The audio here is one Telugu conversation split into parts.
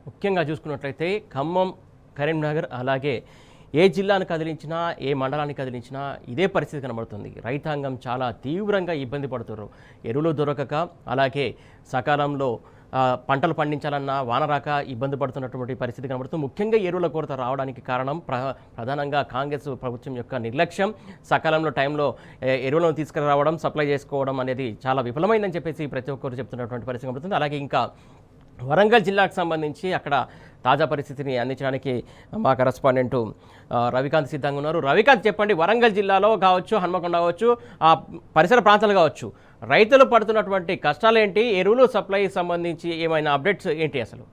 ముఖ్యంగా చూసుకున్నట్లయితే ఖమ్మం, కరీంనగర్ అలాగే ఏ జిల్లాను కదిలించినా ఏ మండలాన్ని కదిలించినా ఇదే పరిస్థితి కనబడుతుంది. రైతాంగం చాలా తీవ్రంగా ఇబ్బంది పడుతున్నారు. ఎరువులు దొరకక అలాగే సకాలంలో పంటలు పండించాలన్నా వాన రాక ఇబ్బంది పడుతున్నటువంటి పరిస్థితి కనబడుతుంది. ముఖ్యంగా ఎరువుల కొరత రావడానికి కారణం ప్రధానంగా కాంగ్రెస్ ప్రభుత్వం యొక్క నిర్లక్ష్యం. సకాలంలో టైంలో ఎరువులను తీసుకురావడం, సప్లై చేసుకోవడం అనేది చాలా విఫలమైందని చెప్పేసి ప్రతి ఒక్కరు చెప్తున్నటువంటి పరిస్థితి కనబడుతుంది. అలాగే ఇంకా వరంగల్ జిల్లాకు సంబంధించి అక్కడ తాజా పరిస్థితిని అందించడానికి మా కరెస్పాండెంట్ రవికాంత్ సిద్ధంగా ఉన్నారు. రవికాంత్, చెప్పండి, వరంగల్ జిల్లాలో కావచ్చు, హన్మకొండ కావచ్చు, ఆ పరిసర ప్రాంతాలు కావచ్చు, రైతులు పడుతున్నటువంటి కష్టాలు ఏంటి, ఎరువులు సప్లై సంబంధించి ఏమైనా అప్డేట్స్ ఏంటి అసలు?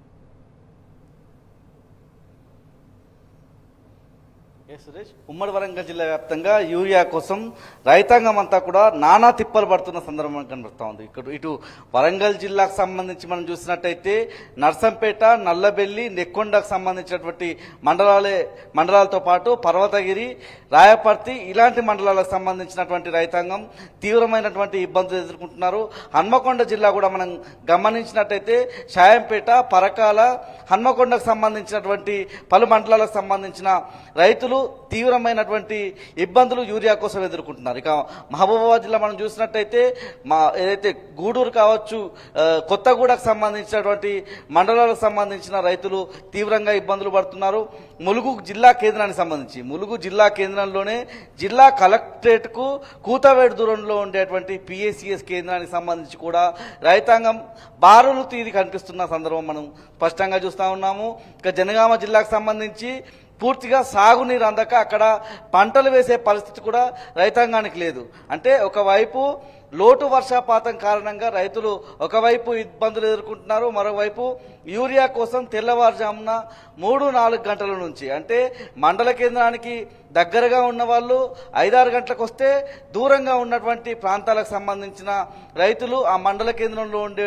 సురేష్, ఉమ్మడి వరంగల్ జిల్లా వ్యాప్తంగా యూరియా కోసం రైతాంగం అంతా కూడా నానా తిప్పలు పడుతున్న సందర్భం కనబడుతూ ఉంది. ఇటు వరంగల్ జిల్లాకు సంబంధించి మనం చూసినట్టయితే నర్సంపేట, నల్లబెల్లి, నెక్కొండకు సంబంధించినటువంటి మండలాలతో పాటు పర్వతగిరి, రాయపర్తి ఇలాంటి మండలాలకు సంబంధించినటువంటి రైతాంగం తీవ్రమైనటువంటి ఇబ్బందులు ఎదుర్కొంటున్నారు. హన్మకొండ జిల్లా కూడా మనం గమనించినట్టయితే షాయంపేట, పరకాల, హన్మకొండకు సంబంధించినటువంటి పలు మండలాలకు సంబంధించిన రైతులు తీవ్రమైనటువంటి ఇబ్బందులు యూరియా కోసం ఎదుర్కొంటున్నారు. ఇక మహబూబాబాద్ జిల్లా మనం చూసినట్టయితే ఏదైతే గూడూరు కావచ్చు, కొత్తగూడకు సంబంధించినటువంటి మండలాలకు సంబంధించిన రైతులు తీవ్రంగా ఇబ్బందులు పడుతున్నారు. ములుగు జిల్లా కేంద్రానికి సంబంధించి ములుగు జిల్లా కేంద్రంలోనే జిల్లా కలెక్టరేట్కు కూతవేడు దూరంలో ఉండేటువంటి పిఏసిఎస్ కేంద్రానికి సంబంధించి కూడా రైతాంగం బారులు తీరి కనిపిస్తున్న సందర్భం మనం స్పష్టంగా చూస్తూ ఉన్నాము. ఇక జనగామ జిల్లాకు సంబంధించి పూర్తిగా సాగునీరు అందక అక్కడ పంటలు వేసే పరిస్థితి కూడా రైతాంగానికి లేదు. అంటే ఒకవైపు లోటు వర్షపాతం కారణంగా రైతులు ఒకవైపు ఇబ్బందులు ఎదుర్కొంటున్నారు, మరోవైపు యూరియా కోసం తెల్లవారుజామున 3-4 గంటల నుంచి, అంటే మండల కేంద్రానికి దగ్గరగా ఉన్న వాళ్ళు 5-6 గంటలకు వస్తే దూరంగా ఉన్నటువంటి ప్రాంతాలకు సంబంధించిన రైతులు ఆ మండల కేంద్రంలో ఉండే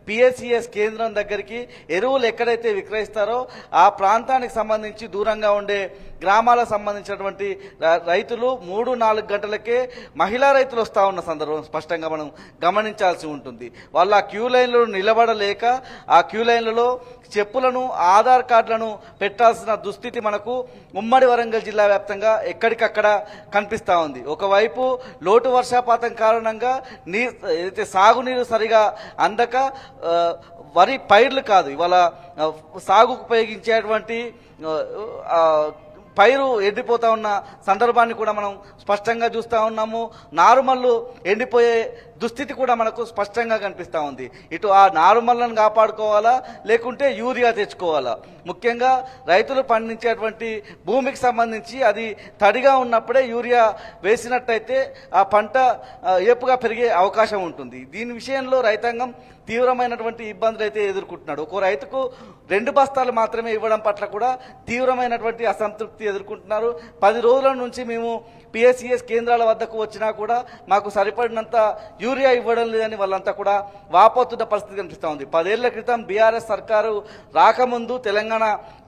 పిఎస్సిఎస్ కేంద్రం దగ్గరికి ఎరువులు ఎక్కడైతే విక్రయిస్తారో ఆ ప్రాంతానికి సంబంధించి దూరంగా ఉండే గ్రామాలకు సంబంధించినటువంటి రైతులు 3-4 గంటలకే మహిళా రైతులు వస్తూ ఉన్న సందర్భం స్పష్టంగా మనం గమనించాల్సి ఉంటుంది. వాళ్ళు ఆ క్యూ లైన్లో నిలబడలేక ఆ క్యూ లైన్లలో చెప్పులను, ఆధార్ కార్డులను పెట్టాల్సిన దుస్థితి మనకు ఉమ్మడి వరంగల్ జిల్లా వ్యాప్తంగా ఎక్కడికక్కడ కనిపిస్తూ ఉంది. ఒకవైపు లోటు వర్షపాతం కారణంగా ఏదైతే సాగునీరు సరిగా అందక వరి పైర్లు కాదు, ఇవాళ సాగుకు ఉపయోగించేటువంటి పైరు ఎండిపోతా ఉన్న సందర్భాన్ని కూడా మనం స్పష్టంగా చూస్తూ ఉన్నాము. నారుమల్లు ఎండిపోయే దుస్థితి కూడా మనకు స్పష్టంగా కనిపిస్తూ ఉంది. ఇటు ఆ నారుమల్లను కాపాడుకోవాలా, లేకుంటే యూరియా తెచ్చుకోవాలా. ముఖ్యంగా రైతులు పండించేటువంటి భూమికి సంబంధించి అది తడిగా ఉన్నప్పుడే యూరియా వేసినట్టయితే ఆ పంట ఏపుగా పెరిగే అవకాశం ఉంటుంది. దీని విషయంలో రైతాంగం తీవ్రమైనటువంటి ఇబ్బందులు అయితే ఎదుర్కొంటున్నాడు. ఒక్కో రైతుకు 2 బస్తాలు మాత్రమే ఇవ్వడం పట్ల కూడా తీవ్రమైనటువంటి అసంతృప్తి ఎదుర్కొంటున్నారు. 10 రోజుల నుంచి మేము పిఎస్సిఎస్ కేంద్రాల వద్దకు వచ్చినా కూడా మాకు సరిపడినంత యూరియా ఇవ్వడం లేదని వాళ్ళంతా కూడా వాపోతున్న పరిస్థితి కనిపిస్తూ ఉంది. 10 ఏళ్ల క్రితం బీఆర్ఎస్ సర్కారు రాకముందు, తెలంగాణ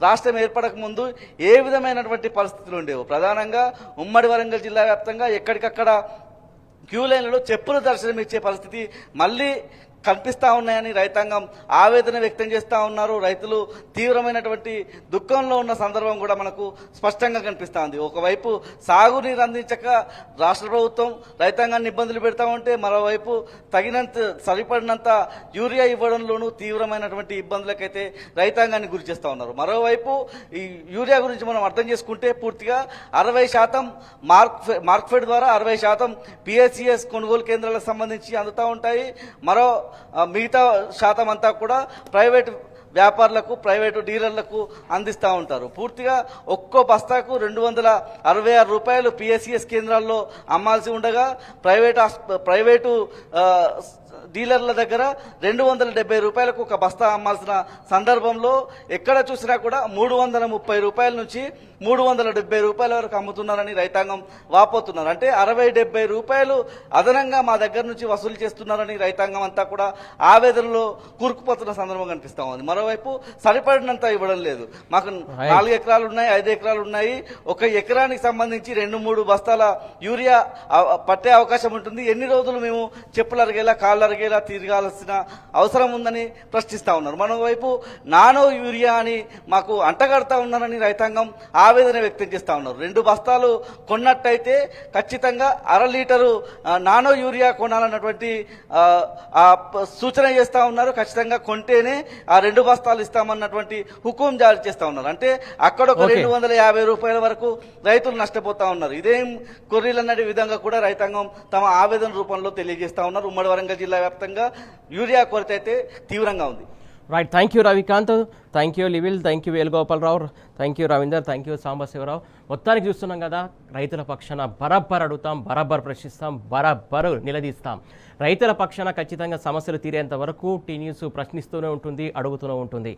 రాష్ట్రం ఏర్పడక ముందు ఏ విధమైనటువంటి పరిస్థితులు ఉండేవో, ప్రధానంగా ఉమ్మడి వరంగల్ జిల్లా వ్యాప్తంగా ఎక్కడికక్కడ క్యూ లైన్లలో చెప్పులు దర్శనం ఇచ్చే పరిస్థితి మళ్ళీ కనిపిస్తూ ఉన్నాయని రైతాంగం ఆవేదన వ్యక్తం చేస్తూ ఉన్నారు. రైతులు తీవ్రమైనటువంటి దుఃఖంలో ఉన్న సందర్భం కూడా మనకు స్పష్టంగా కనిపిస్తూ ఉంది. ఒకవైపు సాగునీరు అందించక రాష్ట్ర ప్రభుత్వం రైతాంగాన్ని ఇబ్బందులు పెడతా ఉంటే, మరోవైపు సరిపడినంత యూరియా ఇవ్వడంలోనూ తీవ్రమైనటువంటి ఇబ్బందులకైతే రైతాంగాన్ని గురి చేస్తూ ఉన్నారు. మరోవైపు ఈ యూరియా గురించి మనం అర్థం చేసుకుంటే పూర్తిగా 60% మార్క్ఫెడ్ ద్వారా 60% పిఎస్సిఎస్ కొనుగోలు కేంద్రాలకు సంబంధించి అందుతూ ఉంటాయి. మిగతా శాతం అంతా కూడా ప్రైవేట్ వ్యాపారులకు, ప్రైవేటు డీలర్లకు అందిస్తూ ఉంటారు. పూర్తిగా ఒక్కో బస్తాకు 266 రూపాయలు పిఎస్సిఎస్ కేంద్రాల్లో అమ్మాల్సి ఉండగా ప్రైవేటు డీలర్ల దగ్గర 270 రూపాయలకు ఒక బస్తా అమ్మాల్సిన సందర్భంలో ఎక్కడ చూసినా కూడా 330 రూపాయల నుంచి 370 రూపాయల వరకు అమ్ముతున్నారని రైతాంగం వాపోతున్నారు. అంటే 60-70 రూపాయలు అదనంగా మా దగ్గర నుంచి వసూలు చేస్తున్నారని రైతాంగం అంతా కూడా ఆవేదనలో కూరుకుపోతున్న సందర్భం కనిపిస్తా ఉంది. మరోవైపు సరిపడినంత ఇవ్వడం లేదు. మాకు 4 ఎకరాలు ఉన్నాయి, 5 ఎకరాలు ఉన్నాయి. ఒక ఎకరానికి సంబంధించి 2-3 బస్తాల యూరియా పట్టే అవకాశం ఉంటుంది. ఎన్ని రోజులు మేము చెప్పులు అరిగేలా కాళ్ళు అరిగేలా తిరగాల్సిన అవసరం ఉందని ప్రశ్నిస్తా ఉన్నారు. మరోవైపు నానో యూరియా అని మాకు అంటగడతా ఉన్నారని రైతాంగం ఆవేదన వ్యక్తం చేస్తా ఉన్నారు. 2 బస్తాలు కొన్నట్టయితే ఖచ్చితంగా 1/2 లీటరు నానో యూరియా కొనాలన్నటువంటి సూచన చేస్తా ఉన్నారు. ఖచ్చితంగా కొంటేనే ఆ 2 బస్తాలు ఇస్తామన్నటువంటి హుకుం జారీ చేస్తా ఉన్నారు. అంటే అక్కడ ఒక 250 రూపాయల వరకు రైతులు నష్టపోతా ఉన్నారు. ఇదేం కొర్రీలన్న విధంగా కూడా రైతాంగం తమ ఆవేదన రూపంలో తెలియజేస్తా ఉన్నారు. ఉమ్మడి వరంగల్ జిల్లా వ్యాప్తంగా యూరియా కొరత అయితే తీవ్రంగా ఉంది. Right, thank you Ravikanth, thank you లివిల్, thank you Venugopalarao, thank you Ravinder, thank you Sambasivarao. మొత్తానికి చూస్తున్నాం కదా, రైతుల పక్షాన బరాబర్ అడుగుతాం, బరాబర్ ప్రశ్నిస్తాం, బరాబర్ నిలదీస్తాం. రైతుల పక్షాన ఖచ్చితంగా సమస్యలు తీరేంత వరకు టీ న్యూస్ ప్రశ్నిస్తూనే ఉంటుంది, అడుగుతూనే ఉంటుంది.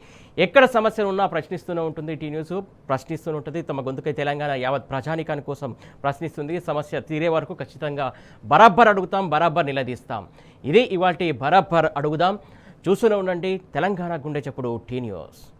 ఎక్కడ సమస్యలు ఉన్నా ప్రశ్నిస్తూనే ఉంటుంది. టీ న్యూస్ ప్రశ్నిస్తూనే ఉంటుంది. తమ గొంతుకై తెలంగాణ యావత్ ప్రజానికాని కోసం ప్రశ్నిస్తుంది. సమస్య తీరే వరకు ఖచ్చితంగా బరాబర్ అడుగుతాం, బరాబర్ నిలదీస్తాం. ఇది ఇవాల్టి బరాబర్ అడుగుదాం. చూస్తూనే ఉండండి తెలంగాణ గుండె చప్పుడు టీ న్యూస్.